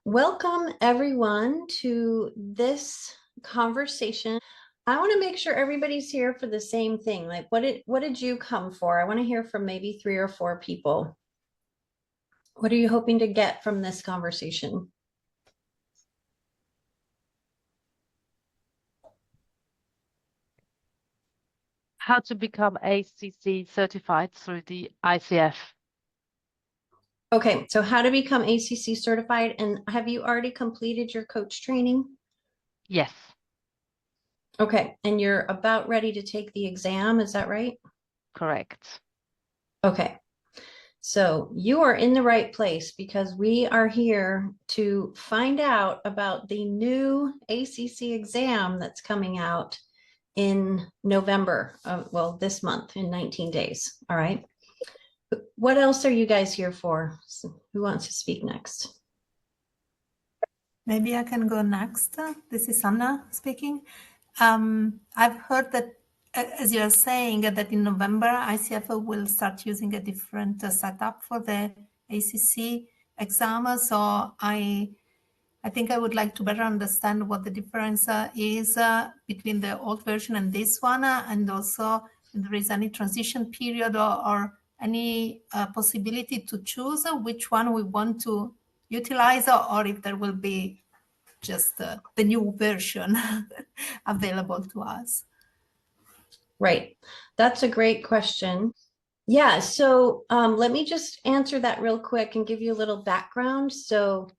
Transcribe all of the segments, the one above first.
Welcome everyone to this conversation. I want to make sure everybody's here for the same thing. Like what did you come for? I want to hear from maybe 3 or 4 people. What are you hoping to get from this conversation? How to become ACC certified through the ICF. Okay, so how to become ACC certified, and have you already completed your coach training? Yes. Okay, and you're about ready to take the exam, is that right? Correct. Okay, so you are in the right place because we are here to find out about the new ACC exam that's coming out in November, well, this month in 19 days. All right. What else are you guys here for? So who wants to speak next? Maybe I can go next. This is Anna speaking. I've heard that, as you're saying, that in November, ICF will start using a different setup for the ACC exam. So I think I would like to better understand what the difference is between the old version and this one, and also if there is any transition period or any possibility to choose which one we want to utilize, or if there will be just the new version available to us. Right. That's a great question. Yeah, so let me just answer that real quick and give you a little background. So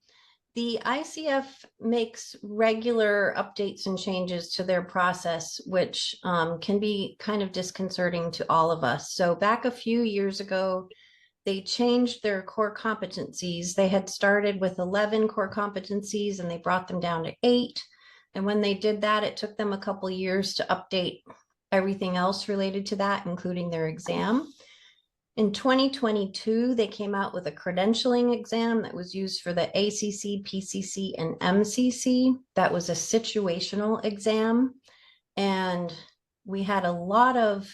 the ICF makes regular updates and changes to their process, which can be kind of disconcerting to all of us. So back a few years ago, they changed their core competencies. They had started with 11 core competencies and they brought them down to 8. And when they did that, it took them a couple years to update everything else related to that, including their exam. In 2022, they came out with a credentialing exam that was used for the ACC, PCC, and MCC. That was a situational exam. And we had a lot of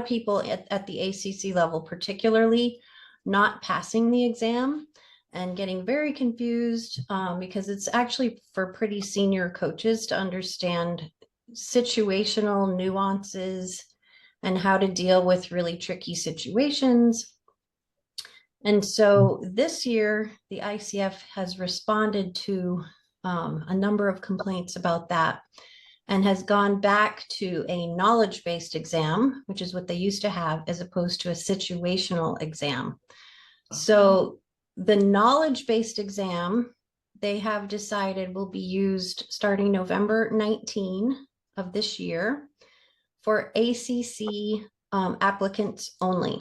people at the ACC level, particularly not passing the exam and getting very confused because it's actually for pretty senior coaches to understand situational nuances and how to deal with really tricky situations. And so this year, the ICF has responded to a number of complaints about that and has gone back to a knowledge-based exam, which is what they used to have, as opposed to a situational exam. So the knowledge-based exam, they have decided will be used starting November 19 of this year for ACC applicants only.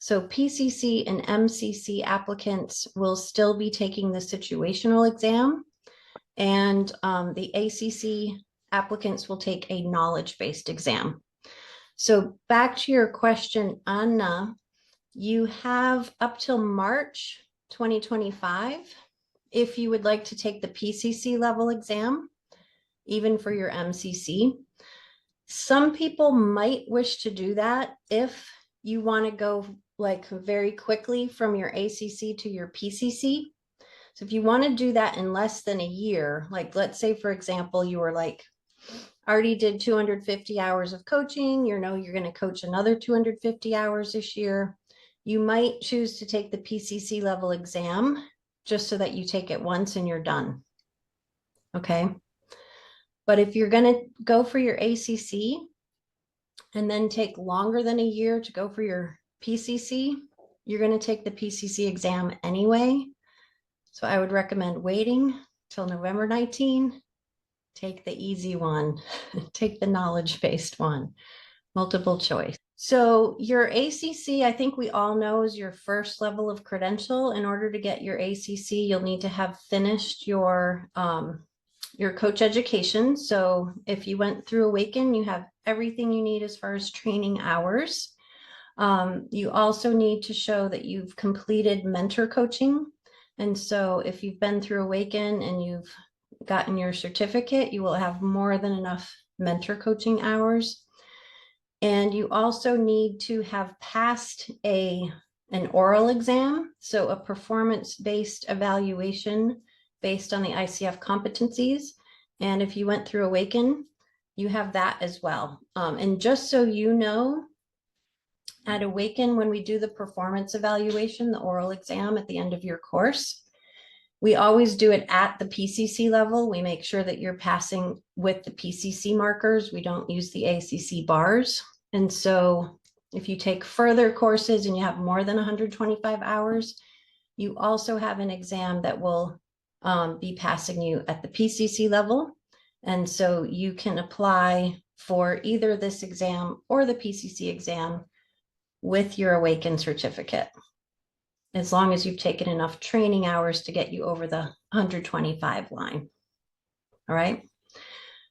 So PCC and MCC applicants will still be taking the situational exam, and the ACC applicants will take a knowledge-based exam. So back to your question, Anna, you have up till March 2025 if you would like to take the PCC level exam, even for your MCC. Some people might wish to do that if you want to go like very quickly from your ACC to your PCC. So if you want to do that in less than a year, like let's say, for example, you were like already did 250 hours of coaching, you're going to coach another 250 hours this year, you might choose to take the PCC level exam just so that you take it once and you're done. Okay. But if you're going to go for your ACC and then take longer than a year to go for your PCC, you're going to take the PCC exam anyway. So I would recommend waiting till November 19. Take the easy one, take the knowledge-based one, multiple choice. So your ACC, I think we all know, is your first level of credential. In order to get your ACC, you'll need to have finished your coach education. So if you went through Awaken, you have everything you need as far as training hours. You also need to show that you've completed mentor coaching. And so if you've been through Awaken and you've gotten your certificate, you will have more than enough mentor coaching hours. And you also need to have passed a an oral exam, so a performance-based evaluation based on the ICF competencies. And if you went through Awaken, you have that as well. And just so you know, at Awaken, when we do the performance evaluation, the oral exam at the end of your course, we always do it at the PCC level. We make sure that you're passing with the PCC markers. We don't use the ACC bars. And so if you take further courses and you have more than 125 hours, you also have an exam that will be passing you at the PCC level. And so you can apply for either this exam or the PCC exam with your Awaken certificate, as long as you've taken enough training hours to get you over the 125 line. All right.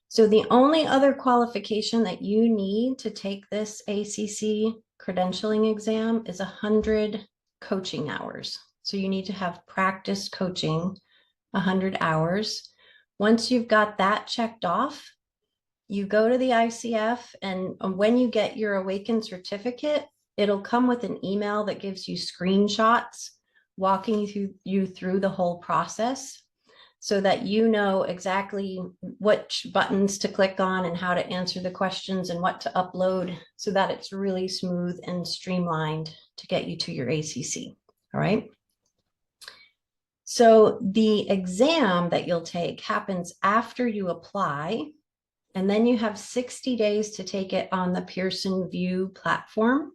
So the only other qualification that you need to take this ACC credentialing exam is 100 coaching hours. So you need to have practice coaching 100 hours. Once you've got that checked off, you go to the ICF, and when you get your Awaken certificate, it'll come with an email that gives you screenshots walking you through the whole process, so that you know exactly which buttons to click on and how to answer the questions and what to upload, so that it's really smooth and streamlined to get you to your ACC. All right. So the exam that you'll take happens after you apply, and then you have 60 days to take it on the Pearson VUE platform.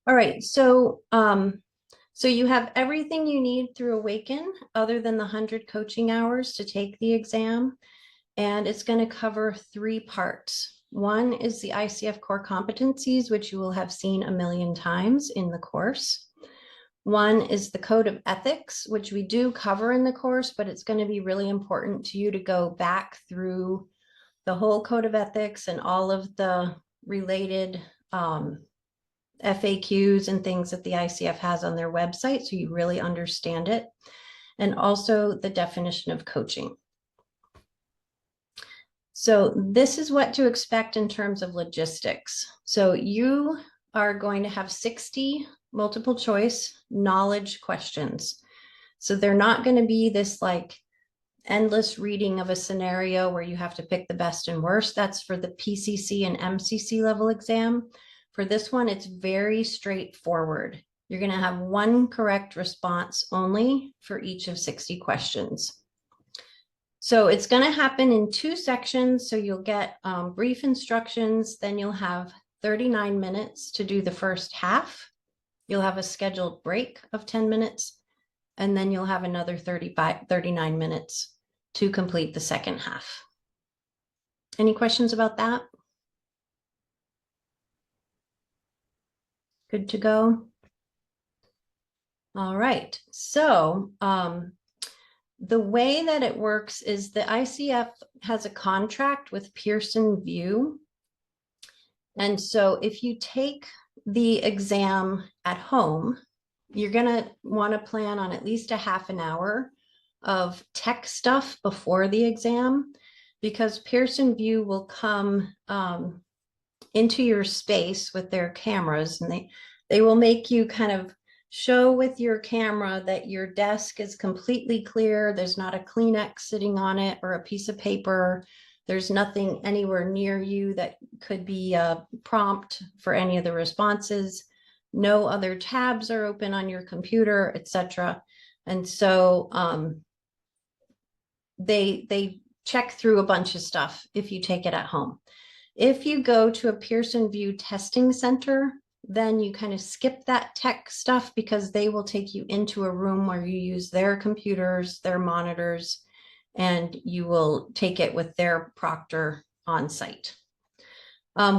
All right, so you have everything you need through Awaken other than the 100 coaching hours to take the exam, and it's going to cover 3 parts. One is the ICF core competencies, which you will have seen a million times in the course. One is the code of ethics, which we do cover in the course, but it's going to be really important to you to go back through the whole code of ethics and all of the related FAQs and things that the ICF has on their website, so you really understand it, and also the definition of coaching. So this is what to expect in terms of logistics. So you are going to have 60 multiple choice knowledge questions. So they're not going to be this like endless reading of a scenario where you have to pick the best and worst. That's for the PCC and MCC level exam. For this one, it's very straightforward. You're going to have one correct response only for each of 60 questions. So it's going to happen in 2 sections. So you'll get brief instructions, then you'll have 39 minutes to do the first half. You'll have a scheduled break of 10 minutes, and then you'll have another 39 minutes to complete the second half. Any questions about that? Good to go? All right. So the way that it works is the ICF has a contract with Pearson VUE. And so if you take the exam at home, you're going to want to plan on at least a half an hour of tech stuff before the exam, because Pearson VUE will come into your space with their cameras, and they will make you kind of show with your camera that your desk is completely clear. There's not a Kleenex sitting on it or a piece of paper. There's nothing anywhere near you that could be a prompt for any of the responses. No other tabs are open on your computer, etc. And so they check through a bunch of stuff if you take it at home. If you go to a Pearson VUE testing center, then you kind of skip that tech stuff, because they will take you into a room where you use their computers, their monitors, and you will take it with their proctor on site.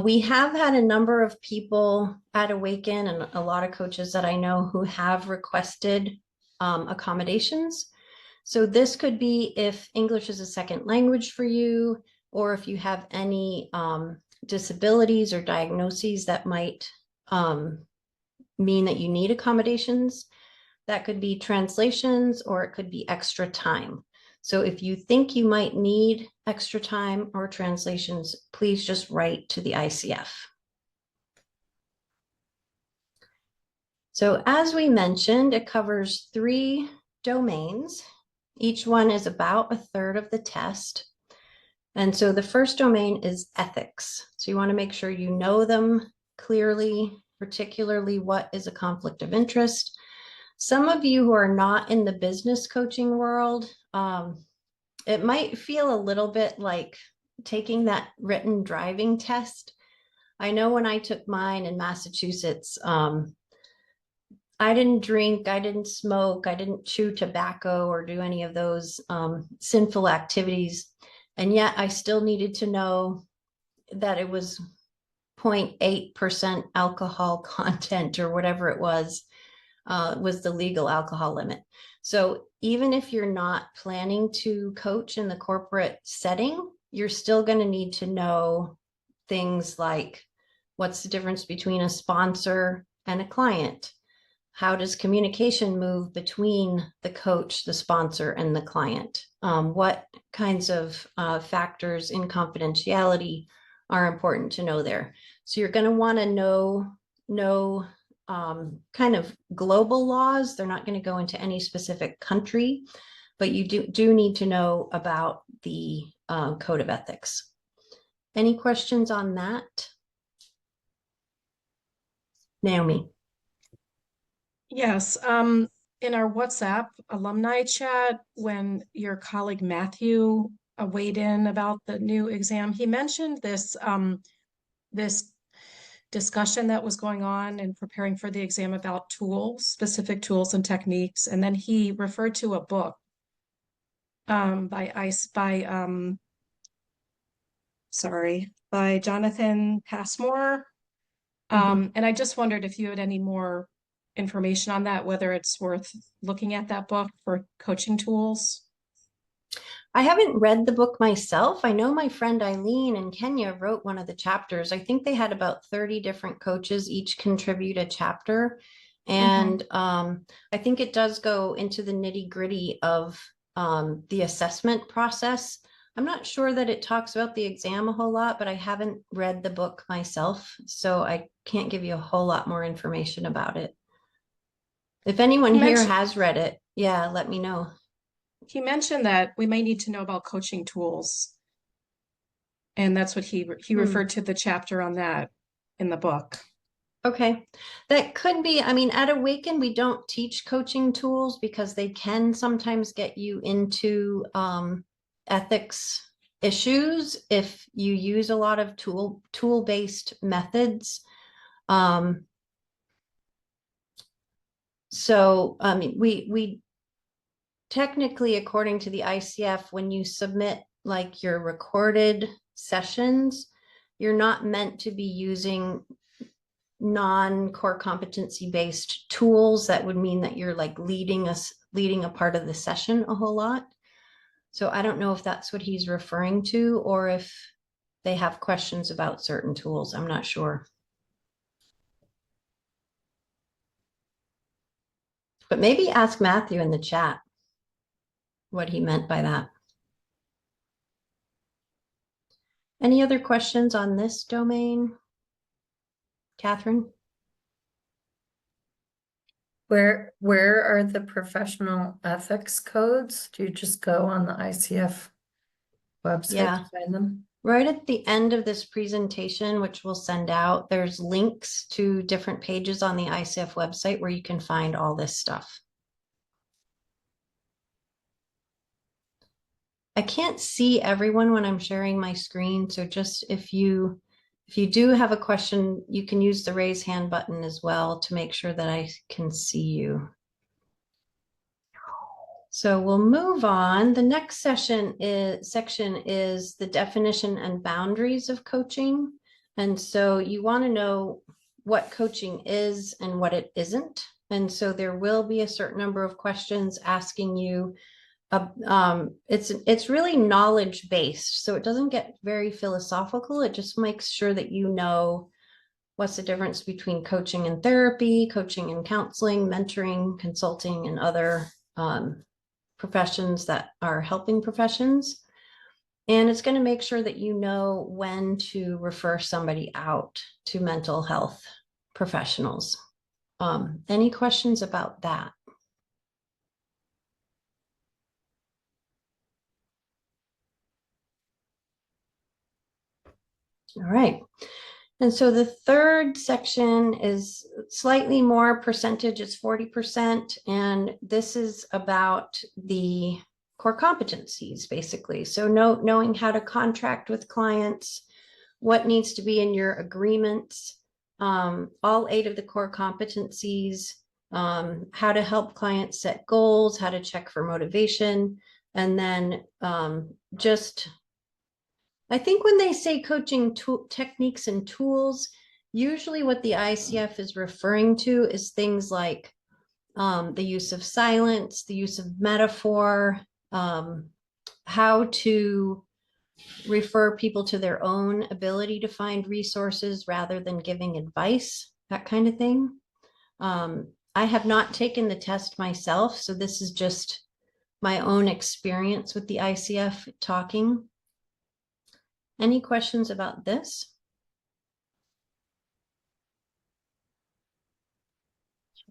We have had a number of people at Awaken, and a lot of coaches that I know, who have requested accommodations. So this could be if English is a second language for you, or if you have any disabilities or diagnoses that might mean that you need accommodations. That could be translations, or it could be extra time. So if you think you might need extra time or translations, please just write to the ICF. So as we mentioned, it covers 3 domains. Each one is about a third of the test. And so the first domain is ethics. So you want to make sure you know them clearly, particularly what is a conflict of interest. Some of you who are not in the business coaching world, it might feel a little bit like taking that written driving test. I know when I took mine in Massachusetts, I didn't drink, I didn't smoke, I didn't chew tobacco or do any of those sinful activities. And yet I still needed to know that it was 0.8% alcohol content or whatever it was the legal alcohol limit. So even if you're not planning to coach in the corporate setting, you're still going to need to know things like what's the difference between a sponsor and a client? How does communication move between the coach, the sponsor, and the client? What kinds of factors in confidentiality are important to know there? So you're going to want to know kind of global laws. They're not going to go into any specific country, but you do need to know about the code of ethics. Any questions on that? Naomi. Yes, in our WhatsApp alumni chat, when your colleague Matthew weighed in about the new exam, he mentioned this this discussion that was going on in preparing for the exam about tools, specific tools and techniques, and then he referred to a book by Jonathan Passmore. And I just wondered if you had any more information on that, whether it's worth looking at that book for coaching tools. I haven't read the book myself. I know my friend Eileen in Kenya wrote one of the chapters. I think they had about 30 different coaches each contribute a chapter. And I think it does go into the nitty-gritty of the assessment process. I'm not sure that it talks about the exam a whole lot, but I haven't read the book myself, so I can't give you a whole lot more information about it. If anyone here has read it, yeah, let me know. He mentioned that we might need to know about coaching tools. And that's what he referred to the chapter on that in the book. Okay, that could be, I mean, at Awaken, we don't teach coaching tools because they can sometimes get you into ethics issues if you use a lot of tool-based methods. So, I mean, we technically, according to the ICF, when you submit like your recorded sessions, you're not meant to be using non-core competency based tools. That would mean that you're like leading a part of the session a whole lot. So I don't know if that's what he's referring to or if they have questions about certain tools. I'm not sure. But maybe ask Matthew in the chat what he meant by that. Any other questions on this domain? Catherine? Where are the professional ethics codes? Do you just go on the ICF website to find them? Right at the end of this presentation, which we'll send out, there's links to different pages on the ICF website where you can find all this stuff. I can't see everyone when I'm sharing my screen, so just if you do have a question, you can use the raise hand button as well to make sure that I can see you. So we'll move on. The next section is the definition and boundaries of coaching. And so you want to know what coaching is and what it isn't. And so there will be a certain number of questions asking you. It's really knowledge based, so it doesn't get very philosophical. It just makes sure that you know what's the difference between coaching and therapy, coaching and counseling, mentoring, consulting, and other professions that are helping professions. And it's going to make sure that you know when to refer somebody out to mental health professionals. Any questions about that? All right. And so the third section is slightly more percentage, it's 40%. And this is about the core competencies, basically. So knowing how to contract with clients, what needs to be in your agreements, all 8 of the core competencies, how to help clients set goals, how to check for motivation, and then just I think when they say coaching techniques and tools, usually what the ICF is referring to is things like the use of silence, the use of metaphor, how to refer people to their own ability to find resources rather than giving advice, that kind of thing. I have not taken the test myself, so this is just my own experience with the ICF talking. Any questions about this?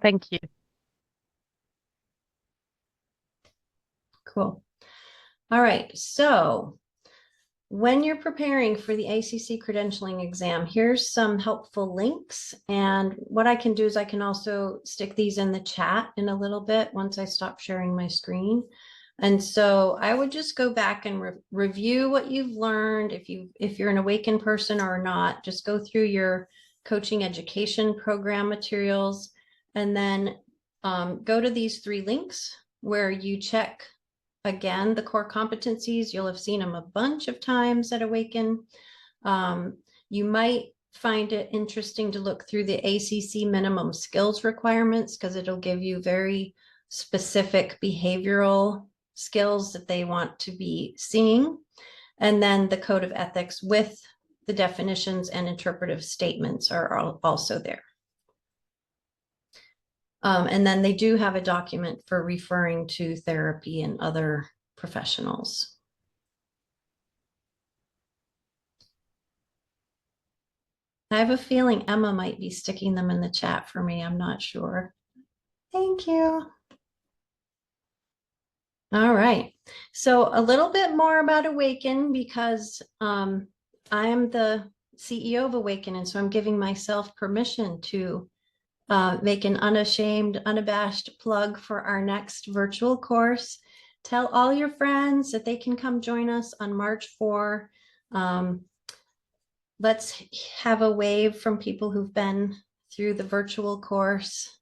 Thank you. Cool. All right. So when you're preparing for the ACC credentialing exam, here's some helpful links. And what I can do is I can also stick these in the chat in a little bit once I stop sharing my screen. And so I would just go back and review what you've learned. If you're an Awaken person or not, just go through your coaching education program materials and then go to these 3 links where you check again the core competencies. You'll have seen them a bunch of times at Awaken. You might find it interesting to look through the ACC minimum skills requirements because it'll give you very specific behavioral skills that they want to be seeing. And then the code of ethics with the definitions and interpretive statements are also there. And then they do have a document for referring to therapy and other professionals. I have a feeling Emma might be sticking them in the chat for me. I'm not sure. Thank you. All right. So a little bit more about Awaken because I am the CEO of Awaken, and so I'm giving myself permission to make an unashamed, unabashed plug for our next virtual course. Tell all your friends that they can come join us on March 4. Let's have a wave from people who've been through the virtual course,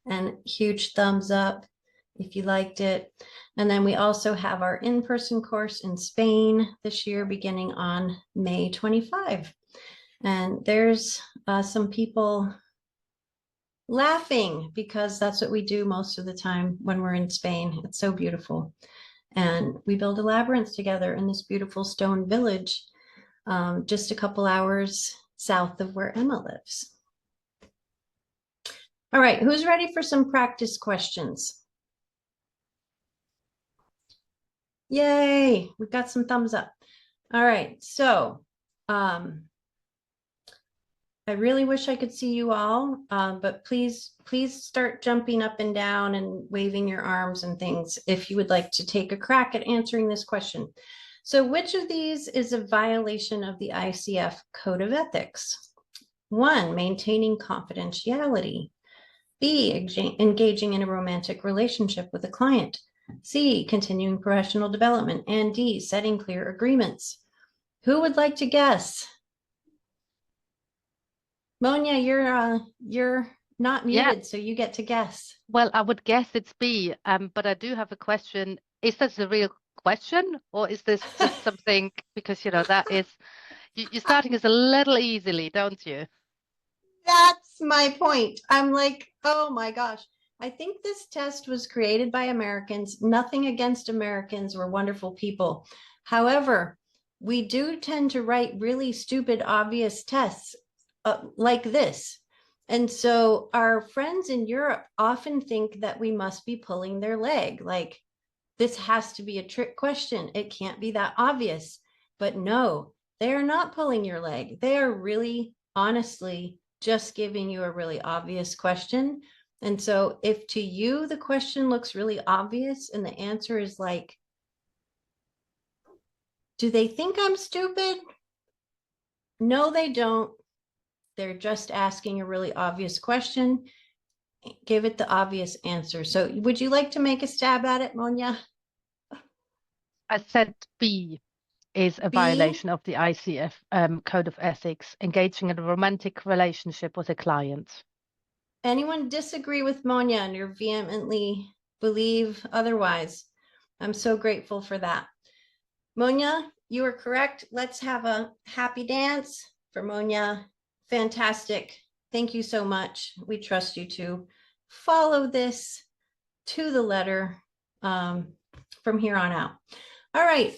and huge thumbs up if you liked it. And then we also have our in-person course in Spain this year, beginning on May 25. And there's some people laughing because that's what we do most of the time when we're in Spain. It's so beautiful. And we build a labyrinth together in this beautiful stone village, just a couple hours south of where Emma lives. All right, who's ready for some practice questions? Yay, we've got some thumbs up. All right, so I really wish I could see you all, but please start jumping up and down and waving your arms and things if you would like to take a crack at answering this question. So which of these is a violation of the ICF Code of Ethics? 1, maintaining confidentiality. B, engaging in a romantic relationship with a client. C, continuing professional development. And D, setting clear agreements. Who would like to guess? Monia, you're not muted, so you get to guess. Well, I would guess it's B, but I do have a question. Is this a real question, or is this just something because, you know, that is, you're starting us a little easily, don't you? That's my point. I'm like, oh my gosh. I think this test was created by Americans. Nothing against Americans. We're wonderful people. However, we do tend to write really stupid, obvious tests like this. And so our friends in Europe often think that we must be pulling their leg. Like, this has to be a trick question. It can't be that obvious. But no, they are not pulling your leg. They are really honestly just giving you a really obvious question. And so if to you the question looks really obvious and the answer is like, do they think I'm stupid? No, they don't. They're just asking a really obvious question. Give it the obvious answer. So would you like to make a stab at it, Monia? I said B is a B? violation of the ICF Code of Ethics, engaging in a romantic relationship with a client. Anyone disagree with Monia and you vehemently believe otherwise? I'm so grateful for that. Monia, you are correct. Let's have a happy dance for Monia. Fantastic. Thank you so much. We trust you to follow this to the letter from here on out. All right.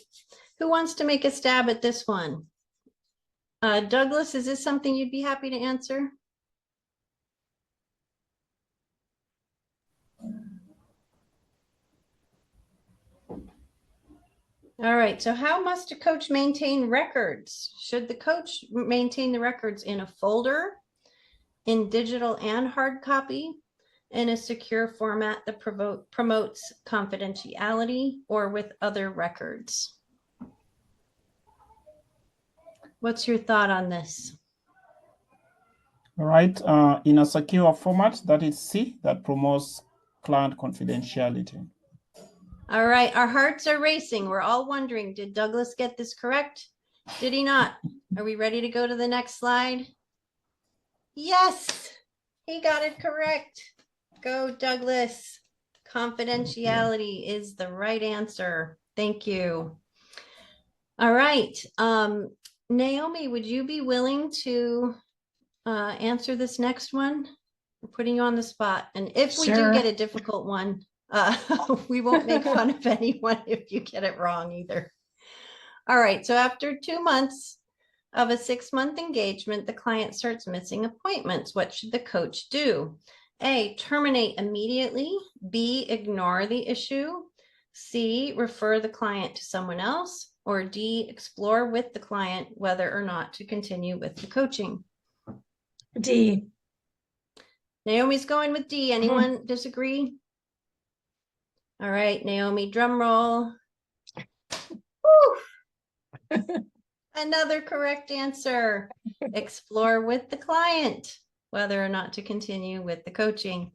Who wants to make a stab at this one? Douglas, is this something you'd be happy to answer? All right, so how must a coach maintain records? Should the coach maintain the records in a folder, in digital and hard copy, in a secure format that promotes confidentiality, or with other records? What's your thought on this? All right, in a secure format, that is C, that promotes client confidentiality. All right, our hearts are racing. We're all wondering, did Douglas get this correct? Did he not? Are we ready to go to the next slide? Yes, he got it correct. Go, Douglas. Confidentiality is the right answer. Thank you. All right. Naomi, would you be willing to answer this next one? We're putting you on the spot. And if we do Sure. get a difficult one, we won't make fun of anyone if you get it wrong either. All right. So after 2 months of a 6-month engagement, the client starts missing appointments. What should the coach do? A, terminate immediately. B, ignore the issue. C, refer the client to someone else. Or D, explore with the client whether or not to continue with the coaching. D. Naomi's going with D. Anyone disagree? All right, Naomi, drum roll. Woo! Another correct answer. Explore with the client whether or not to continue with the coaching.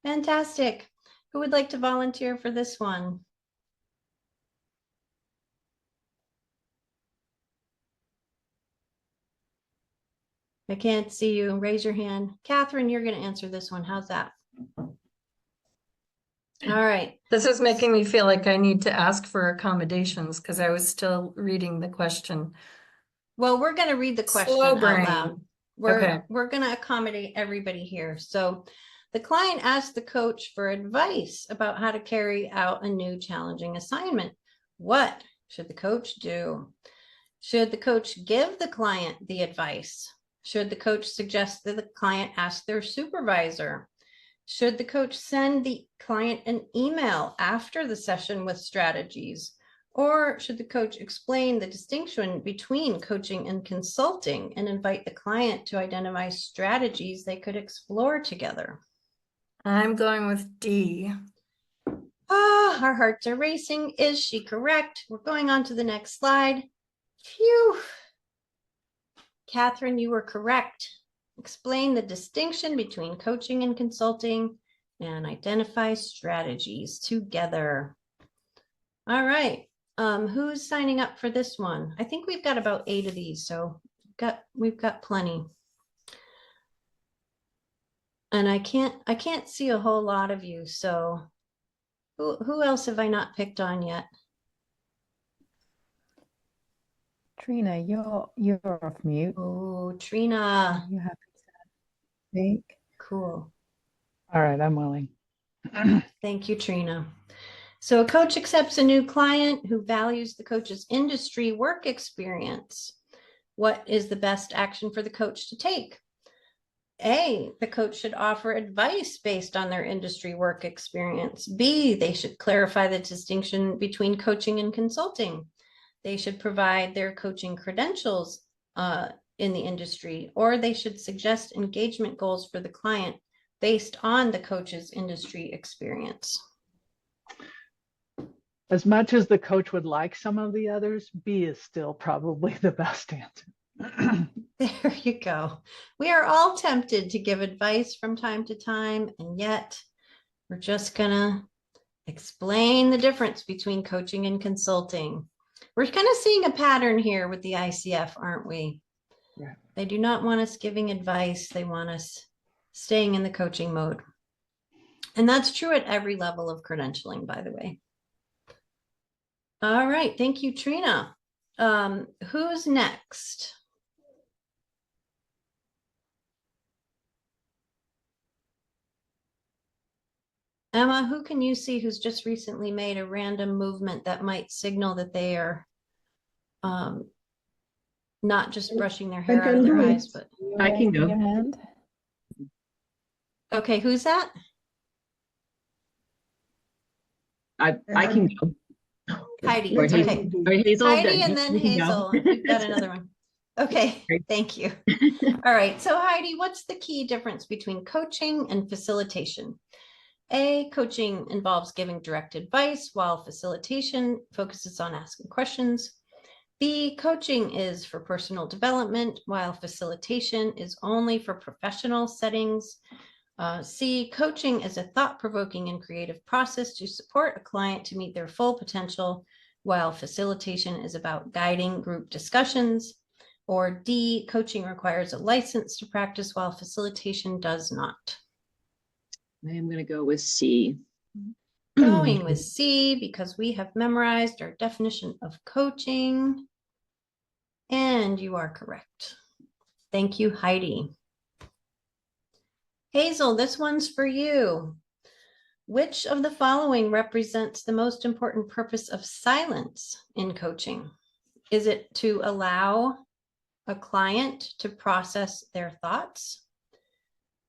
Fantastic. Who would like to volunteer for this one? I can't see you. Raise your hand. Catherine, you're going to answer this one. How's that? All right. This is making me feel like I need to ask for accommodations because I was still reading the question. Well, we're going to read the question Slow out brain. loud. Okay. We're going to accommodate everybody here. So the client asked the coach for advice about how to carry out a new challenging assignment. What should the coach do? Should the coach give the client the advice? Should the coach suggest that the client ask their supervisor? Should the coach send the client an email after the session with strategies? Or should the coach explain the distinction between coaching and consulting and invite the client to identify strategies they could explore together? I'm going with D. Ah, our hearts are racing. Is she correct? We're going on to the next slide. Phew. Catherine, you were correct. Explain the distinction between coaching and consulting and identify strategies together. All right. Who's signing up for this one? I think we've got about 8 of these, so we've got plenty. And I can't see a whole lot of you, so who else have I not picked on yet? Trina, you're off mute. Oh, Trina. You happy to speak? Cool. All right, I'm willing. Thank you, Trina. So a coach accepts a new client who values the coach's industry work experience. What is the best action for the coach to take? A, the coach should offer advice based on their industry work experience. B, they should clarify the distinction between coaching and consulting. They should provide their coaching credentials in the industry, or they should suggest engagement goals for the client based on the coach's industry experience. As much as the coach would like some of the others, B is still probably the best answer. There you go. We are all tempted to give advice from time to time, and yet we're just gonna explain the difference between coaching and consulting. We're kind of seeing a pattern here with the ICF, aren't we? Yeah. They do not want us giving advice. They want us staying in the coaching mode. And that's true at every level of credentialing, by the way. All right. Thank you, Trina. Who's next? Emma, who can you see who's just recently made a random movement that might signal that they are not just brushing their hair out of their eyes, but I can go. Your hand. okay, who's that? I can go. Heidi. Or Okay. Or Hazel. Heidi and then you can go. Hazel. You've got another one. Okay, Great. thank you. All right, so Heidi, what's the key difference between coaching and facilitation? A, coaching involves giving direct advice, while facilitation focuses on asking questions. B, coaching is for personal development, while facilitation is only for professional settings. C, coaching is a thought-provoking and creative process to support a client to meet their full potential, while facilitation is about guiding group discussions. Or D, coaching requires a license to practice, while facilitation does not. I am going to go with C. Going with C because we have memorized our definition of coaching. And you are correct. Thank you, Heidi. Hazel, this one's for you. Which of the following represents the most important purpose of silence in coaching? Is it to allow a client to process their thoughts,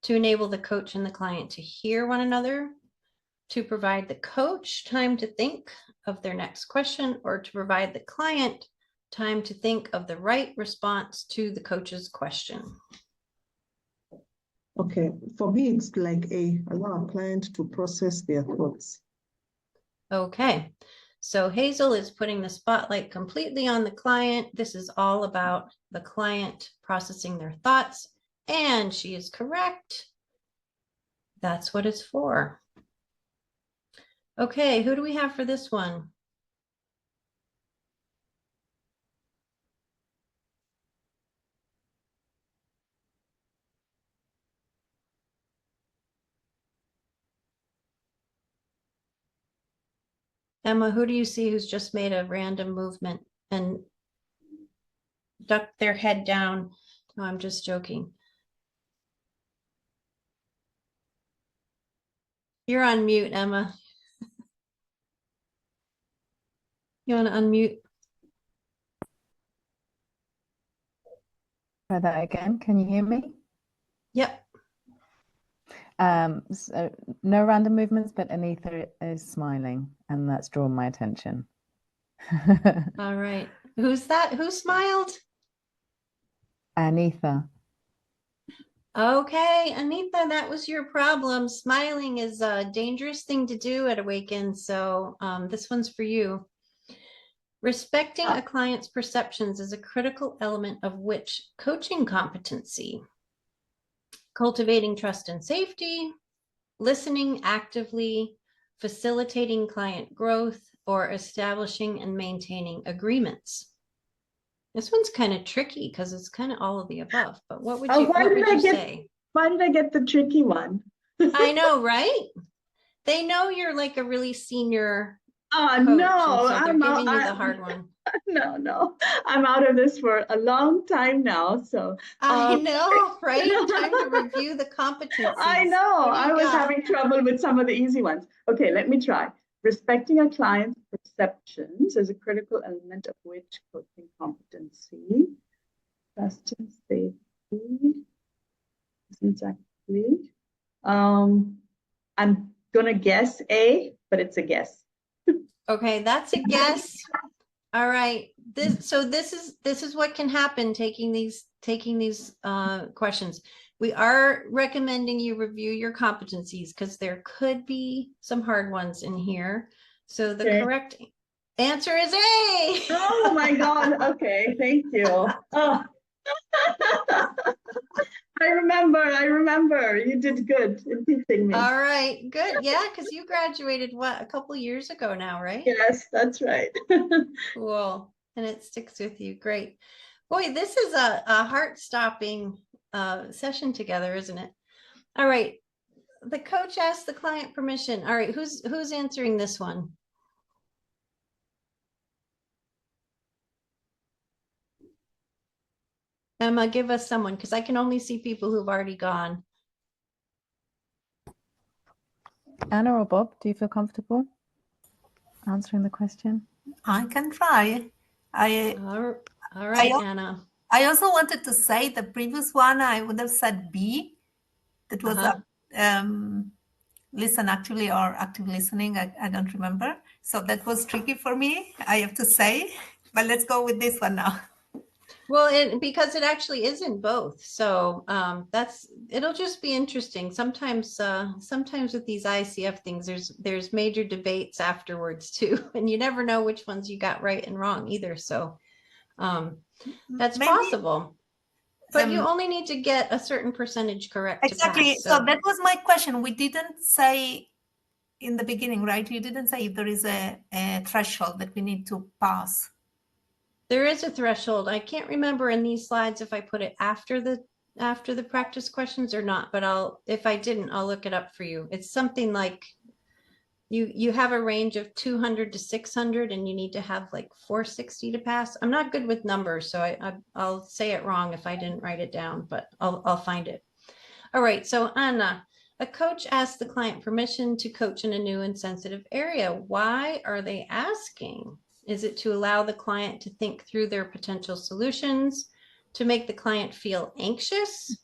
to enable the coach and the client to hear one another, to provide the coach time to think of their next question, or to provide the client time to think of the right response to the coach's question? Okay, for me, it's like allow a client to process their thoughts. Okay, so Hazel is putting the spotlight completely on the client. This is all about the client processing their thoughts, and she is correct. That's what it's for. Okay, who do we have for this one? Emma, who do you see who's just made a random movement and ducked their head down? No, I'm just joking. You're on mute, Emma. You want to unmute? Try that again. Can you hear me? Yep. So no random movements, but Anita is smiling, and that's drawn my attention. All right. Who's that? Who smiled? Anita. Okay, Anita, that was your problem. Smiling is a dangerous thing to do at Awaken, so this one's for you. Respecting a client's perceptions is a critical element of which coaching competency? Cultivating trust and safety, listening actively, facilitating client growth, or establishing and maintaining agreements? This one's kind of tricky because it's kind of all of the above, but what would you say? Why did I get the tricky one? I know, right? They know you're like a really senior Oh, coach, no, and so they're giving you the hard one. No, I'm out of this for a long time now. So I know, right? Time to review the competencies. I know, What do you I was got? having trouble with some of the easy ones. Okay, let me try. Respecting a client's perceptions is a critical element of which coaching competency? Trust and safety. Isn't exactly. I'm gonna guess A, but it's a guess. Okay, that's a guess. All right. this is what can happen taking these questions. We are recommending you review your competencies because there could be some hard ones in here. So the correct answer is A. Oh my God. Okay, thank you. Oh. I remember. You did good in teaching me. All right, good. Yeah, because you graduated a couple years ago now, right? Yes, that's right. Cool. And it sticks with you. Great. Boy, this is a heart-stopping session together, isn't it? All right. The coach asked the client permission. All right, who's answering this one? Emma, give us someone, because I can only see people who've already gone. Anna or Bob, do you feel comfortable answering the question? I can try. All right, Anna. I also wanted to say the previous one, I would have said B. That was listen actually or active listening. I don't remember. So that was tricky for me, I have to say. But let's go with this one now. Well, because it actually isn't both. So it'll just be interesting. Sometimes with these ICF things, there's major debates afterwards too. And you never know which ones you got right and wrong either. So that's possible. But you only need to get a certain percentage correct. Exactly. To pass, so that was my question. We didn't say in the beginning, right? You didn't say if there is a threshold that we need to pass. There is a threshold. I can't remember in these slides if I put it after the practice questions or not, but if I didn't, I'll look it up for you. It's something like you have a range of 200 to 600 and you need to have like 460 to pass. I'm not good with numbers, so I'll say it wrong if I didn't write it down, but I'll find it. All right, so Anna, a coach asked the client permission to coach in a new and sensitive area. Why are they asking? Is it to allow the client to think through their potential solutions, to make the client feel anxious,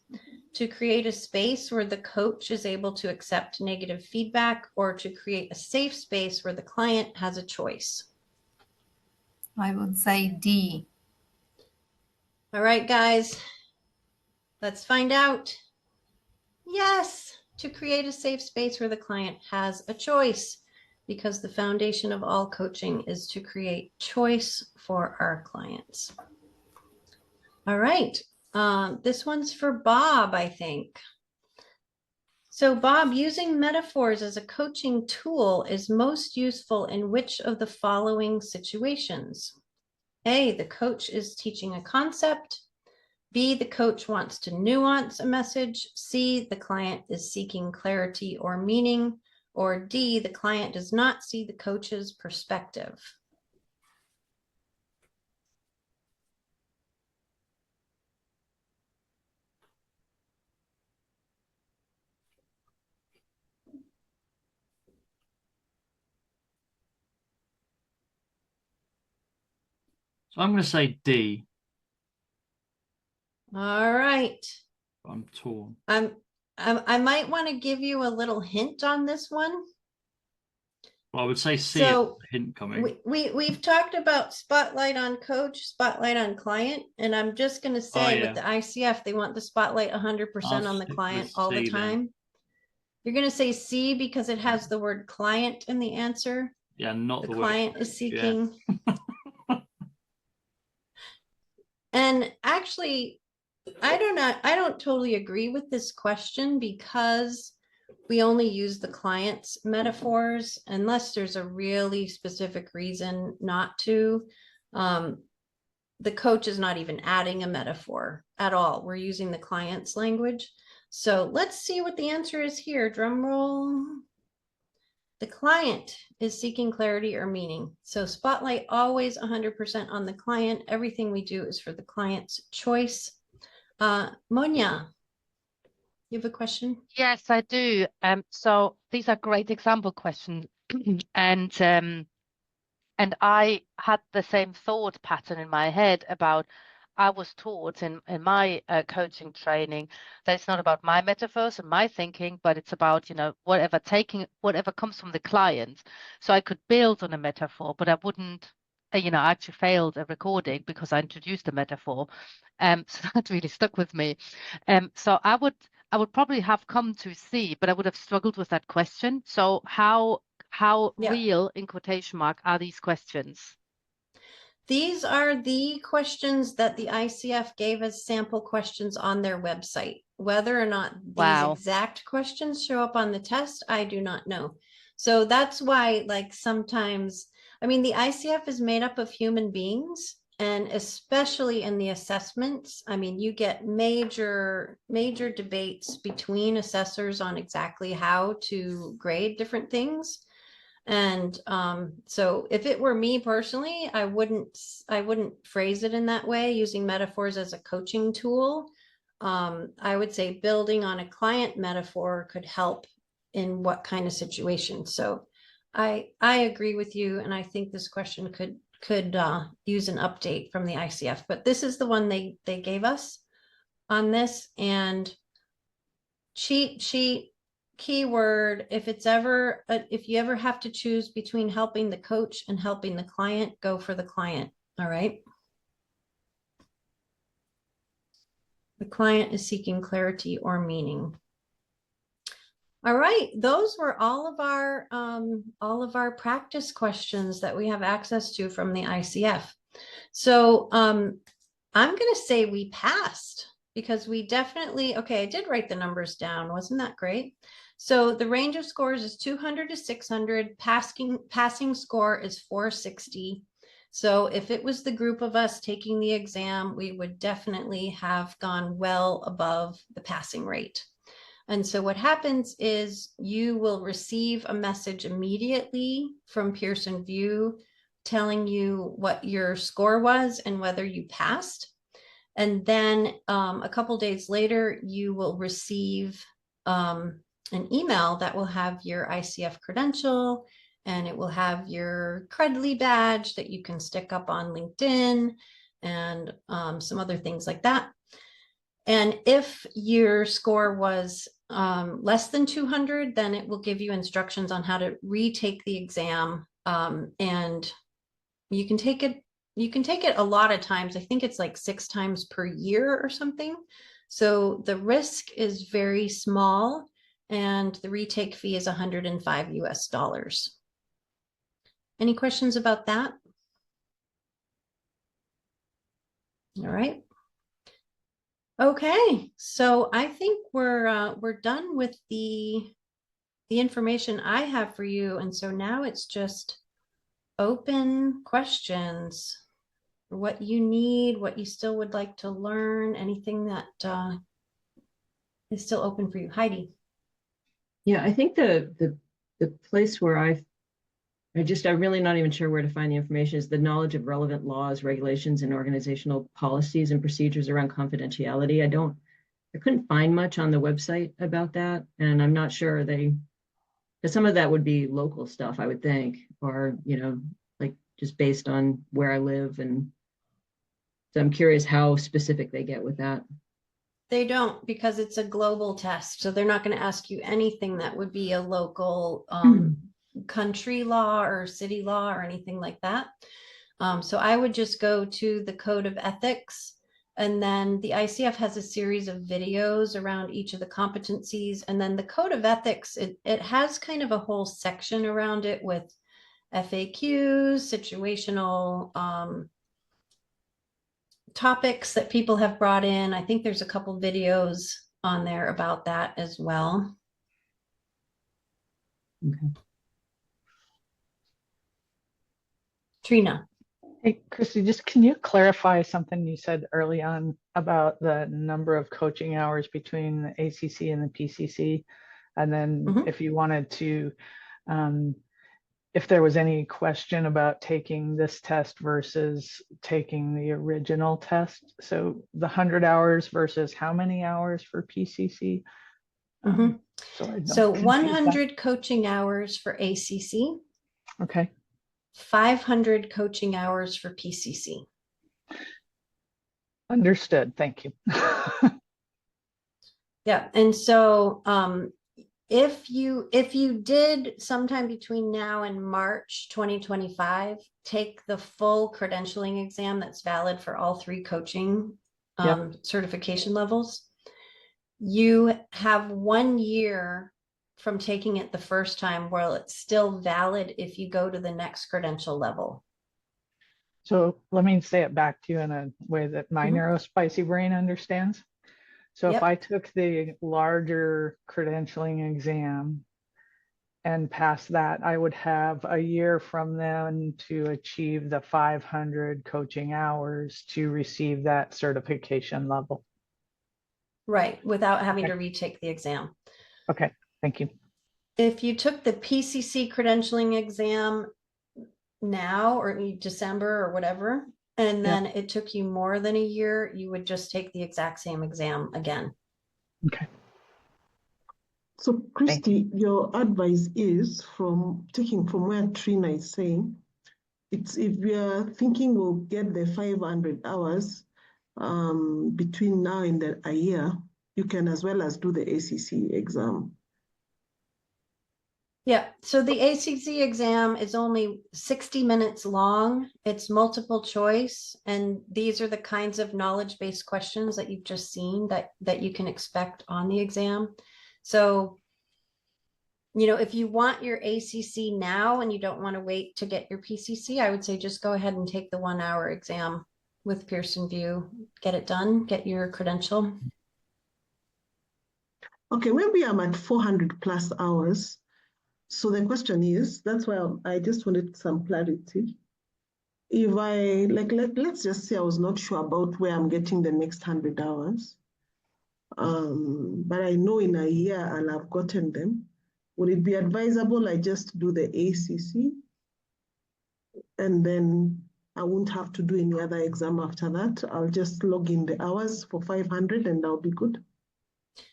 to create a space where the coach is able to accept negative feedback, or to create a safe space where the client has a choice? I would say D. All right, guys, let's find out. Yes, to create a safe space where the client has a choice, because the foundation of all coaching is to create choice for our clients. All right, this one's for Bob, I think. So Bob, using metaphors as a coaching tool is most useful in which of the following situations? A, the coach is teaching a concept. B, the coach wants to nuance a message. C, the client is seeking clarity or meaning. Or D, the client does not see the coach's perspective. So I'm going to say D. All right. I'm torn. I might want to give you a little hint on this one. Well, I would say C. So hint coming. We've talked about spotlight on coach, spotlight on client, and I'm just going to say with the ICF, they want the spotlight 100% on the client all the time. Then. You're going to say C because it has the word client in the answer. Yeah, not the client word. Is seeking. Yeah. And actually, I don't totally agree with this question because we only use the client's metaphors unless there's a really specific reason not to. The coach is not even adding a metaphor at all. We're using the client's language. So let's see what the answer is here. Drum roll. The client is seeking clarity or meaning. So spotlight always 100% on the client. Everything we do is for the client's choice. Monia, you have a question? Yes, I do. So these are great example questions, and I had the same thought pattern in my head about. I was taught in my coaching training that it's not about my metaphors and my thinking, but it's about, whatever comes from the client. So I could build on a metaphor, but I wouldn't you know, I actually failed a recording because I introduced a metaphor. So that really stuck with me. So I would probably have come to C, but I would have struggled with that question. So how real, in quotation mark, are these questions? These are the questions that the ICF gave as sample questions on their website. Whether or not these exact questions show up on the test, I do not know. So that's why, like, sometimes, I mean, the ICF is made up of human beings, and especially in the assessments, I mean, you get major debates between assessors on exactly how to grade different things. And so if it were me personally, I wouldn't phrase it in that way, using metaphors as a coaching tool. I would say building on a client metaphor could help in what kind of situation. So I agree with you, and I think this question could use an update from the ICF, but this is the one they gave us on this. And cheat sheet, keyword, if you ever have to choose between helping the coach and helping the client, go for the client. All right. The client is seeking clarity or meaning. All right, those were all of our practice questions that we have access to from the ICF. So I'm going to say we passed, because we definitely, okay, I did write the numbers down. Wasn't that great? So the range of scores is 200 to 600. Passing score is 460. So if it was the group of us taking the exam, we would definitely have gone well above the passing rate. And so what happens is you will receive a message immediately from Pearson VUE telling you what your score was and whether you passed. And then a couple days later, you will receive an email that will have your ICF credential, and it will have your Credly badge that you can stick up on LinkedIn, and some other things like that. And if your score was less than 200, then it will give you instructions on how to retake the exam. And you can take it a lot of times. I think it's like 6 times per year or something. So the risk is very small, and the retake fee is $105 US. Any questions about that? All right. Okay, so I think we're done with the information I have for you, and so now it's just open questions. What you need, what you still would like to learn, anything that is still open for you. Heidi. Yeah, I think the place where I'm really not even sure where to find the information is the knowledge of relevant laws, regulations, and organizational policies and procedures around confidentiality. I couldn't find much on the website about that, and I'm not sure because some of that would be local stuff, I would think, or, like just based on where I live. And so I'm curious how specific they get with that. They don't, because it's a global test. So they're not going to ask you anything that would be a local country law or city law or anything like that. So I would just go to the Code of Ethics, and then the ICF has a series of videos around each of the competencies. And then the Code of Ethics, it has kind of a whole section around it with FAQs, situational topics that people have brought in. I think there's a couple videos on there about that as well. Okay. Trina. Hey, Christi, just can you clarify something you said early on about the number of coaching hours between the ACC and the PCC? And then if you wanted to, if there was any question about taking this test versus taking the original test. So the 100 hours versus how many hours for PCC? So 100 coaching hours for ACC. Okay. 500 coaching hours for PCC. Understood. Thank you. Yeah. And so If you did sometime between now and March 2025, take the full credentialing exam that's valid for all 3 coaching certification levels, you have 1 year from taking it the first time where it's still valid if you go to the next credential level. So let me say it back to you in a way that my neurospicy brain understands. So if I took the larger credentialing exam and passed that, I would have a year from then to achieve the 500 coaching hours to receive that certification level. Right, without having to retake the exam. Okay, thank you. If you took the PCC credentialing exam now or in December or whatever, and then it took you more than a year, you would just take the exact same exam again. Okay. So Christi, your advice is from where Trina is saying, it's if we are thinking we'll get the 500 hours between now and a year, you can as well as do the ACC exam. Yeah, so the ACC exam is only 60 minutes long. It's multiple choice, and these are the kinds of knowledge-based questions that you've just seen that you can expect on the exam. So, you know, if you want your ACC now and you don't want to wait to get your PCC, I would say just go ahead and take the 1 hour exam with Pearson VUE, get it done, get your credential. Okay, maybe I'm at 400 plus hours. So the question is, that's why I just wanted some clarity. If I, let's just say I was not sure about where I'm getting the next 100 hours, but I know in a year I'll have gotten them. Would it be advisable I just do the ACC and then I won't have to do any other exam after that? I'll just log in the hours for 500 and I'll be good.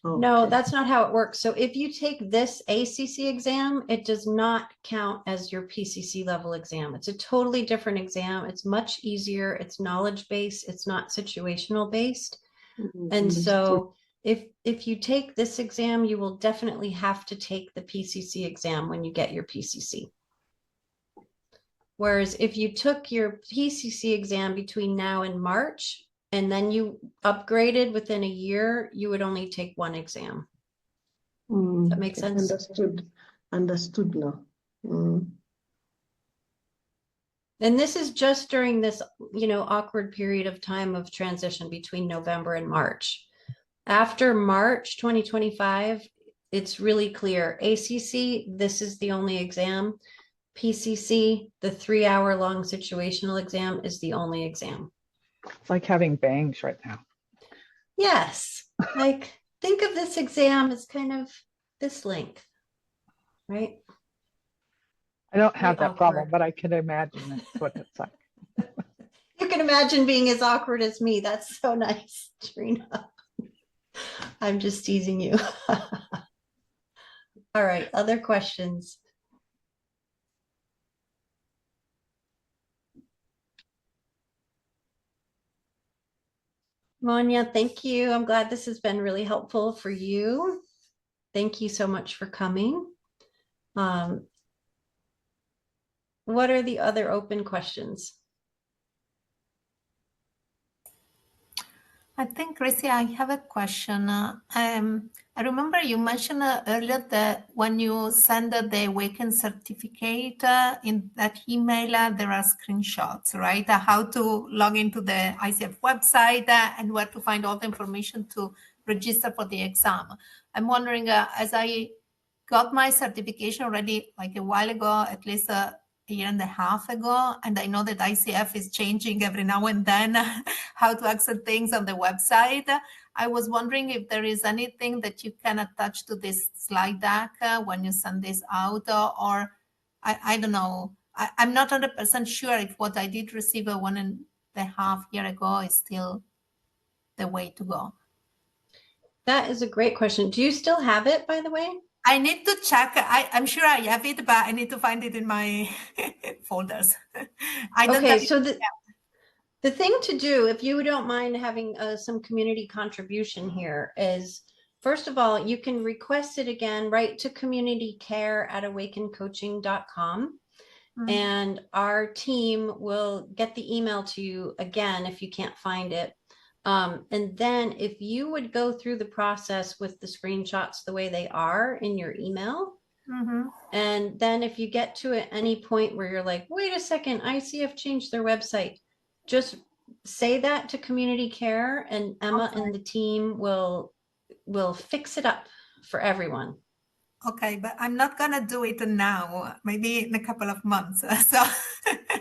Okay. No, that's not how it works. So if you take this ACC exam, it does not count as your PCC level exam. It's a totally different exam. It's much easier. It's knowledge-based. It's not situational based. And so if you take this exam, you will definitely have to take the PCC exam when you get your PCC. Whereas if you took your PCC exam between now and March, and then you upgraded within a year, you would only take 1 exam. Does that make sense? Understood now. And this is just during this, you know, awkward period of time of transition between November and March. After March 2025, it's really clear. ACC, this is the only exam. PCC, the 3 hour long situational exam, is the only exam. It's like having bangs right now. Yes, like think of this exam as kind of this length, right? I don't have that problem, but I can imagine that's what it's like. You can imagine being as awkward as me. That's so nice, Trina. I'm just teasing you. All right, other questions? Monia, thank you. I'm glad this has been really helpful for you. Thank you so much for coming. What are the other open questions? I think, Christi, I have a question. I remember you mentioned earlier that when you send the Awaken certificate in that email, there are screenshots, right? How to log into the ICF website and where to find all the information to register for the exam. I'm wondering, as I got my certification already like a while ago, at least a year and a half ago, and I know that ICF is changing every now and then how to access things on the website. I was wondering if there is anything that you can attach to this slide deck when you send this out, or I don't know. I'm not 100% sure if what I did receive 1.5 years ago is still the way to go. That is a great question. Do you still have it, by the way? I need to check. I'm sure I have it, but I need to find it in my folders. Okay, so the thing to do, if you don't mind having some community contribution here, is first of all, you can request it again, write to communitycare@awakencoaching.com. And our team will get the email to you again if you can't find it. And then if you would go through the process with the screenshots the way they are in your email, and then if you get to at any point where you're like, wait a second, ICF changed their website, just say that to Community Care, and Emma and the team will fix it up for everyone. Okay, but I'm not gonna do it now, maybe in a couple of months. So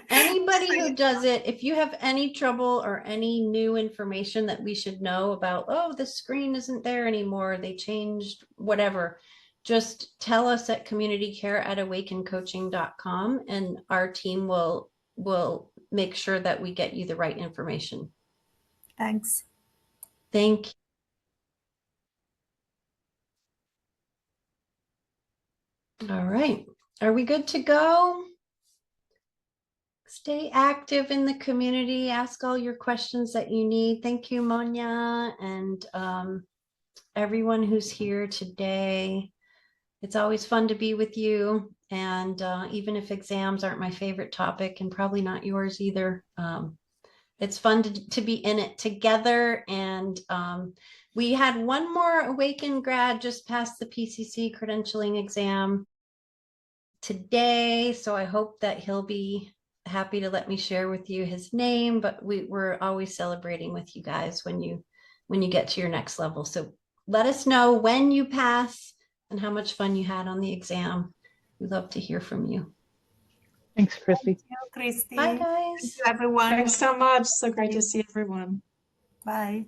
anybody who does it, if you have any trouble or any new information that we should know about, oh, the screen isn't there anymore, they changed whatever, just tell us at communitycare@awakencoaching.com, and our team will make sure that we get you the right information. Thanks. Thank you. All right, are we good to go? Stay active in the community, ask all your questions that you need. Thank you, Monia, and everyone who's here today. It's always fun to be with you, and even if exams aren't my favorite topic, and probably not yours either, it's fun to be in it together. And we had one more Awaken grad just pass the PCC credentialing exam today, so I hope that he'll be happy to let me share with you his name. But we're always celebrating with you guys when you get to your next level. So let us know when you pass and how much fun you had on the exam. We'd love to hear from you. Thanks, Christi. Thank you, Christi. Bye, guys. Thank you, everyone. Thanks so much. So great to see everyone. Bye.